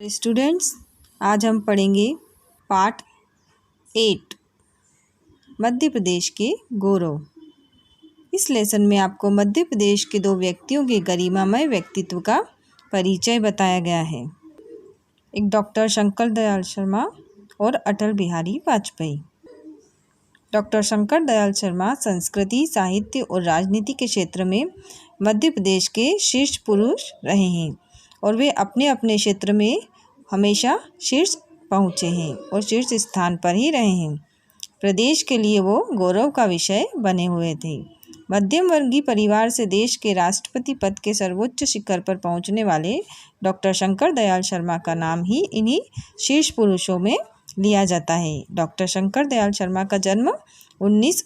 Students, आज हम पढ़ेंगे पार्ट 8 मध्य प्रदेश के गौरव। इस लेसन में आपको मध्य प्रदेश के दो व्यक्तियों के गरिमामय व्यक्तित्व का परिचय बताया गया है। एक डॉक्टर शंकर दयाल शर्मा और अटल बिहारी वाजपेयी। डॉक्टर शंकर दयाल शर्मा संस्कृति, साहित्य और राजनीति के क्षेत्र में मध्य प्रदेश के शीर्ष पुरुष रहे हैं और वे अपने अपने क्षेत्र में हमेशा शीर्ष पहुँचे हैं और शीर्ष स्थान पर ही रहे हैं। प्रदेश के लिए वो गौरव का विषय बने हुए थे। मध्यम वर्गीय परिवार से देश के राष्ट्रपति पद के सर्वोच्च शिखर पर पहुंचने वाले डॉक्टर शंकर दयाल शर्मा का नाम ही इन्हीं शीर्ष पुरुषों में लिया जाता है। डॉक्टर शंकर दयाल शर्मा का जन्म 19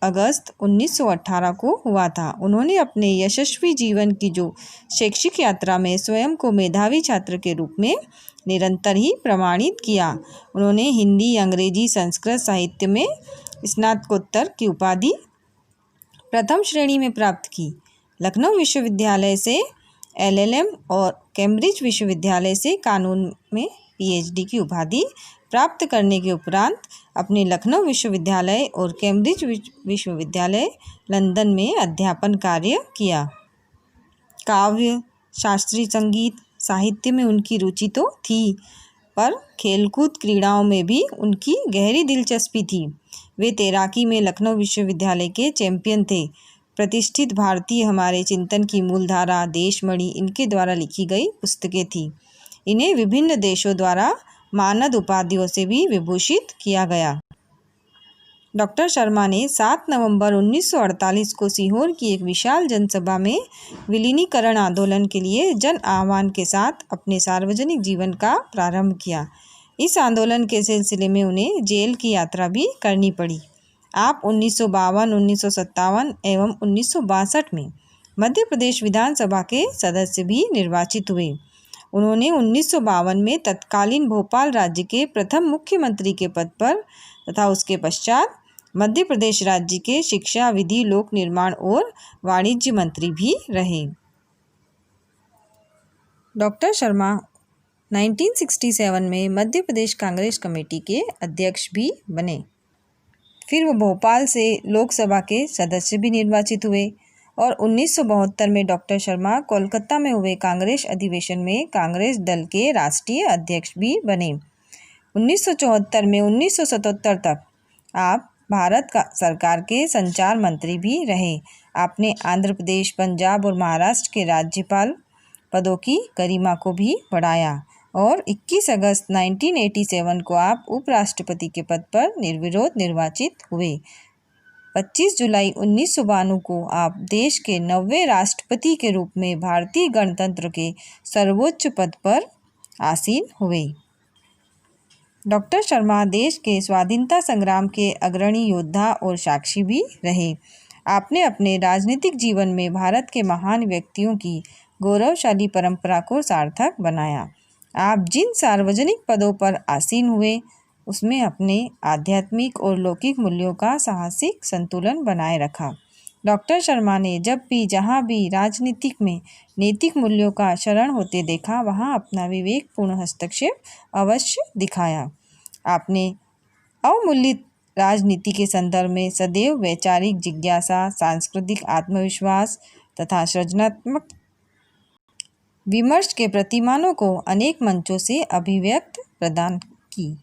अगस्त 1918 को हुआ था। उन्होंने अपने यशस्वी जीवन की जो शैक्षिक यात्रा में स्वयं को मेधावी छात्र के रूप में निरंतर ही प्रमाणित किया। उन्होंने हिंदी, अंग्रेजी, संस्कृत साहित्य में स्नातकोत्तर की उपाधि प्रथम श्रेणी में प्राप्त की। लखनऊ विश्वविद्यालय से LLM और कैम्ब्रिज विश्वविद्यालय से कानून में PhD की उपाधि प्राप्त करने के उपरांत अपने लखनऊ विश्वविद्यालय और कैम्ब्रिज विश्वविद्यालय लंदन में अध्यापन कार्य किया। काव्य, शास्त्रीय संगीत, साहित्य में उनकी रुचि तो थी, पर खेलकूद क्रीड़ाओं में भी उनकी गहरी दिलचस्पी थी। वे तैराकी में लखनऊ विश्वविद्यालय के चैंपियन थे। प्रतिष्ठित भारतीय हमारे चिंतन की मूलधारा, देशमणि इनके द्वारा लिखी गई पुस्तकें थी। इन्हें विभिन्न देशों द्वारा मानद उपाधियों से भी विभूषित किया गया। डॉक्टर शर्मा ने 7 नवंबर 1948 को सीहोर की एक विशाल जनसभा में विलीनीकरण आंदोलन के लिए जन आह्वान के साथ अपने सार्वजनिक जीवन का प्रारंभ किया। इस आंदोलन के सिलसिले में उन्हें जेल की यात्रा भी करनी पड़ी। आप 1952, 1957 एवं 1962 में मध्य प्रदेश विधानसभा के सदस्य भी निर्वाचित हुए। उन्होंने 1952 में तत्कालीन भोपाल राज्य के प्रथम मुख्यमंत्री के पद पर तथा उसके पश्चात मध्य प्रदेश राज्य के शिक्षा, विधि, लोक निर्माण और वाणिज्य मंत्री भी रहे। डॉक्टर शर्मा 1967 में मध्य प्रदेश कांग्रेस कमेटी के अध्यक्ष भी बने। फिर वो भोपाल से लोकसभा के सदस्य भी निर्वाचित हुए और 1972 में डॉक्टर शर्मा कोलकाता में हुए कांग्रेस अधिवेशन में कांग्रेस दल के राष्ट्रीय अध्यक्ष भी बने। 1974 में 1977 तक आप भारत का सरकार के संचार मंत्री भी रहे। आपने आंध्र प्रदेश, पंजाब और महाराष्ट्र के राज्यपाल पदों की गरिमा को भी बढ़ाया और 21 अगस्त 1987 को आप उपराष्ट्रपति के पद पर निर्विरोध निर्वाचित हुए। 25 जुलाई 1992 को आप देश के 90वें राष्ट्रपति के रूप में भारतीय गणतंत्र के सर्वोच्च पद पर आसीन हुए। डॉक्टर शर्मा देश के स्वाधीनता संग्राम के अग्रणी योद्धा और साक्षी भी रहे। आपने अपने राजनीतिक जीवन में भारत के महान व्यक्तियों की गौरवशाली परंपरा को सार्थक बनाया। आप जिन सार्वजनिक पदों पर आसीन हुए उसमें अपने आध्यात्मिक और लौकिक मूल्यों का साहसिक संतुलन बनाए रखा। डॉक्टर शर्मा ने जब भी जहाँ भी राजनीतिक में नैतिक मूल्यों का शरण होते देखा वहाँ अपना विवेकपूर्ण हस्तक्षेप अवश्य दिखाया। आपने अवमूल्यित राजनीति के संदर्भ में सदैव वैचारिक जिज्ञासा, सांस्कृतिक आत्मविश्वास तथा सृजनात्मक विमर्श के प्रतिमानों को अनेक मंचों से अभिव्यक्त प्रदान की।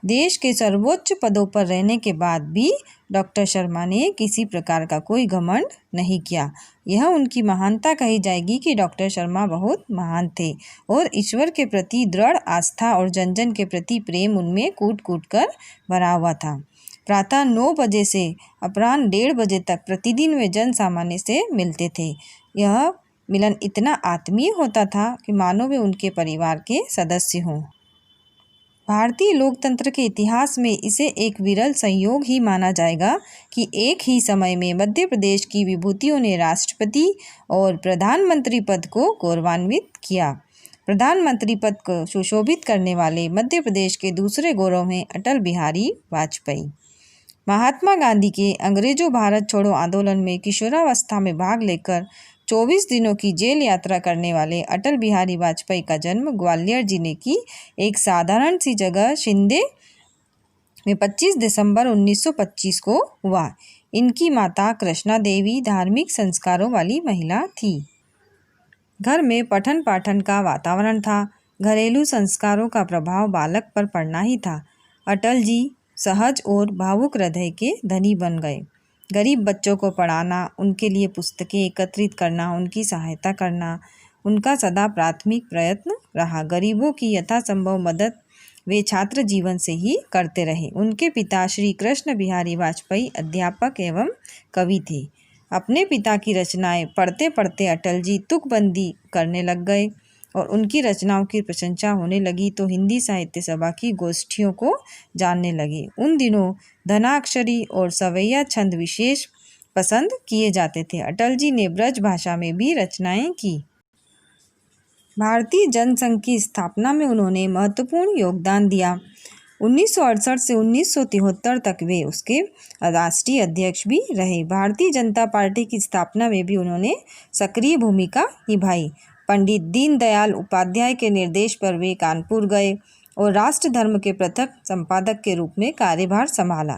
देश के सर्वोच्च पदों पर रहने के बाद भी डॉक्टर शर्मा ने किसी प्रकार का कोई घमंड नहीं किया। यह उनकी महानता कही जाएगी कि डॉक्टर शर्मा बहुत महान थे और ईश्वर के प्रति दृढ़ आस्था और जन जन के प्रति प्रेम उनमें कूट कूट कर भरा हुआ था। प्रातः 9 बजे से अपराह्न 1:30 बजे तक प्रतिदिन वे जन सामान्य से मिलते थे। यह मिलन इतना आत्मीय होता था कि मानो वे उनके परिवार के सदस्य हों। भारतीय लोकतंत्र के इतिहास में इसे एक विरल संयोग ही माना जाएगा कि एक ही समय में मध्य प्रदेश की विभूतियों ने राष्ट्रपति और प्रधानमंत्री पद को गौरवान्वित किया। प्रधानमंत्री पद को सुशोभित करने वाले मध्य प्रदेश के दूसरे गौरव हैं अटल बिहारी वाजपेयी। महात्मा गांधी के अंग्रेजों भारत छोड़ो आंदोलन में किशोरावस्था में भाग लेकर 24 दिनों की जेल यात्रा करने वाले अटल बिहारी वाजपेयी का जन्म ग्वालियर जिले की एक साधारण सी जगह शिंदे में 25 दिसंबर 1925 को हुआ। इनकी माता कृष्णा देवी धार्मिक संस्कारों वाली महिला थी। घर में पठन पाठन का वातावरण था। घरेलू संस्कारों का प्रभाव बालक पर पड़ना ही था। अटल जी सहज और भावुक हृदय के धनी बन गए। गरीब बच्चों को पढ़ाना, उनके लिए पुस्तकें एकत्रित करना, उनकी सहायता करना उनका सदा प्राथमिक प्रयत्न रहा। गरीबों की यथासंभव मदद वे छात्र जीवन से ही करते रहे। उनके पिता श्री कृष्ण बिहारी वाजपेयी अध्यापक एवं कवि थे। अपने पिता की रचनाएं पढ़ते पढ़ते अटल जी तुकबंदी करने लग गए और उनकी रचनाओं की प्रशंसा होने लगी तो हिंदी साहित्य सभा की गोष्ठियों को जानने लगे। उन दिनों धनाक्षरी और सवैया छंद विशेष पसंद किए जाते थे। अटल जी ने ब्रज भाषा में भी रचनाएं की। भारतीय जनसंघ की स्थापना में उन्होंने महत्वपूर्ण योगदान दिया। 1968 से 1973 तक वे उसके राष्ट्रीय अध्यक्ष भी रहे। भारतीय जनता पार्टी की स्थापना में भी उन्होंने सक्रिय भूमिका निभाई। पंडित दीनदयाल उपाध्याय के निर्देश पर वे कानपुर गए और राष्ट्र धर्म के प्रथम संपादक के रूप में कार्यभार संभाला।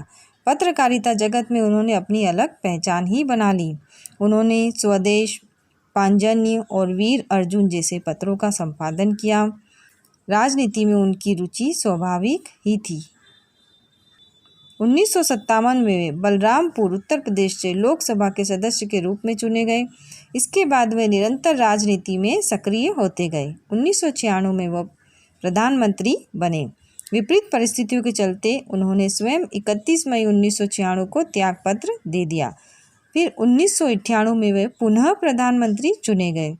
पत्रकारिता जगत में उन्होंने अपनी अलग पहचान ही बना ली। उन्होंने स्वदेश, पांजन्य और वीर अर्जुन जैसे पत्रों का संपादन किया। राजनीति में उनकी रुचि स्वाभाविक ही थी। 1957 में वे बलरामपुर उत्तर प्रदेश से लोकसभा के सदस्य के रूप में चुने गए। इसके बाद वे निरंतर राजनीति में सक्रिय होते गए। 1996 में वह प्रधानमंत्री बने। विपरीत परिस्थितियों के चलते उन्होंने स्वयं 31 मई 1996 को त्यागपत्र दे दिया। फिर 1998 में वे पुनः प्रधानमंत्री चुने गए।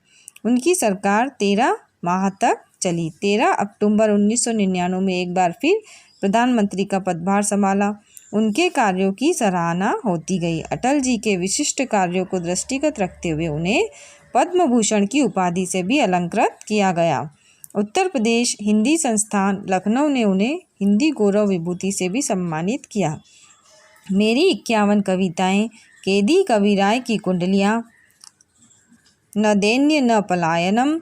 उनकी सरकार 13 माह तक चली। 13 अक्टूबर 1999 में एक बार फिर प्रधानमंत्री का पदभार संभाला। उनके कार्यों की सराहना होती गई। अटल जी के विशिष्ट कार्यों को दृष्टिगत रखते हुए उन्हें पद्म भूषण की उपाधि से भी अलंकृत किया गया। उत्तर प्रदेश हिंदी संस्थान लखनऊ ने उन्हें हिंदी गौरव विभूति से भी सम्मानित किया। मेरी 51 कविताएं, कैदी कबीराय की कुंडलियाँ, न दैन्य न पलायनम,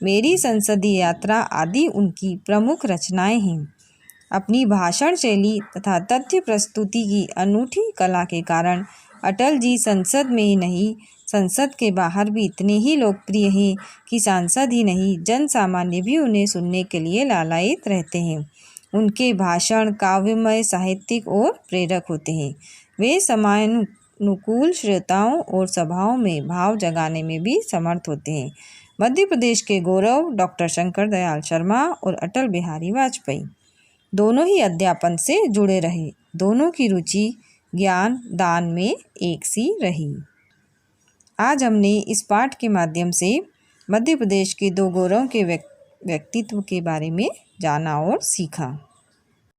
मेरी संसदीय यात्रा आदि उनकी प्रमुख रचनाएं हैं। अपनी भाषण शैली तथा तथ्य प्रस्तुति की अनूठी कला के कारण अटल जी संसद में ही नहीं, संसद के बाहर भी इतने ही लोकप्रिय हैं कि सांसद ही नहीं, जन सामान्य भी उन्हें सुनने के लिए लालायित रहते हैं। उनके भाषण काव्यमय, साहित्यिक और प्रेरक होते हैं। वे समयानुकूल श्रोताओं और सभाओं में भाव जगाने में भी समर्थ होते हैं। मध्य प्रदेश के गौरव डॉक्टर शंकर दयाल शर्मा और अटल बिहारी वाजपेयी दोनों ही अध्यापन से जुड़े रहे। दोनों की रुचि ज्ञान दान में एक सी रही। आज हमने इस पाठ के माध्यम से मध्य प्रदेश के दो गौरव के व्यक्तित्व के बारे में जाना और सीखा।